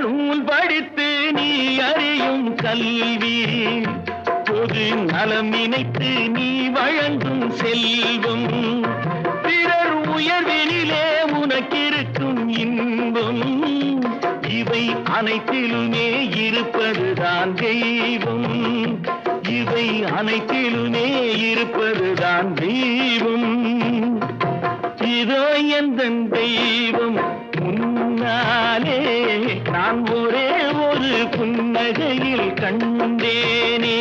நூல் படித்து நீ அறியும் கல்வி பொது நலம் நினைத்து நீ வழங்கும் செல்வம் பிறர் உயர்வினிலே உனக்கிருக்கும் இன்பம் இவை அனைத்திலுமே இருப்பதுதான் தெய்வம் இவை அனைத்திலுமே இருப்பதுதான் தெய்வம் இதோ எந்த தெய்வம் முன்னாலே நான் ஒரே ஒரு புன்னகையில் கண்டேனே